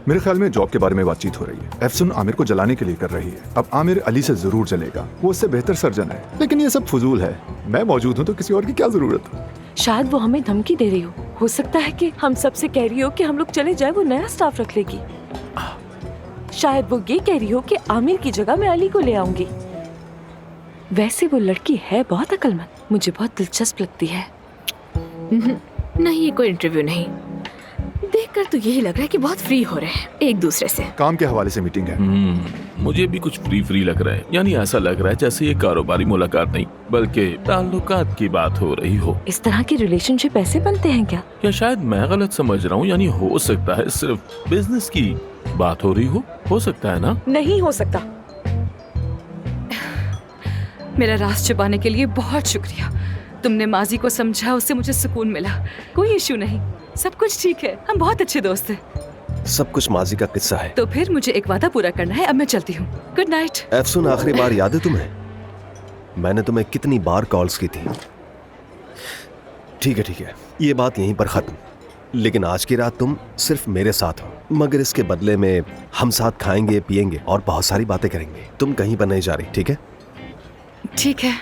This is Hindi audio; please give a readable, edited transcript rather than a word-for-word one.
मेरे ख्याल में जॉब के बारे में बातचीत हो रही है। एफसुन आमिर को जलाने के लिए कर रही है। अब आमिर अली से जरूर जलेगा, वो उससे बेहतर सर्जन है। लेकिन ये सब फजूल है, मैं मौजूद हूँ तो किसी और की क्या जरूरत है। शायद वो हमें धमकी दे रही हो सकता है कि हम सबसे कह रही हो कि हम लोग चले जाए, वो नया स्टाफ रख लेगी। शायद वो ये कह रही हो कि आमिर की जगह मैं अली को ले आऊंगी। वैसे वो लड़की है बहुत अक्लमंद, मुझे बहुत दिलचस्प लगती है। नहीं, ये कोई इंटरव्यू नहीं। देखकर तो यही लग रहा है कि बहुत फ्री हो रहे हैं एक दूसरे से। काम के हवाले से मीटिंग है। मुझे भी कुछ फ्री लग रहा है। यानी ऐसा लग रहा है जैसे ये कारोबारी मुलाकात नहीं बल्कि ताल्लुकात की बात हो रही हो। इस तरह के रिलेशनशिप ऐसे बनते हैं क्या? या शायद मैं गलत समझ रहा हूँ। यानी हो सकता है सिर्फ बिजनेस की बात हो रही हो सकता है ना? नहीं हो सकता। मेरा राज छुपाने के लिए बहुत शुक्रिया। तुमने माजी को समझा, उससे मुझे सुकून मिला। कोई इशू नहीं, सब कुछ ठीक है, हम बहुत अच्छे दोस्त हैं। सब कुछ माजी का किस्सा है। तो फिर मुझे एक वादा पूरा करना है, अब मैं चलती हूँ। Good night. एफसुन, आखिरी बार याद है तुम्हें मैंने तुम्हें कितनी बार कॉल्स की थी? ठीक है, ये बात यहीं पर खत्म। लेकिन आज की रात तुम सिर्फ मेरे साथ हो, मगर इसके बदले में हम साथ खाएंगे, पिएंगे और बहुत सारी बातें करेंगे। तुम कहीं पर नहीं जा रही, ठीक है? ठीक है।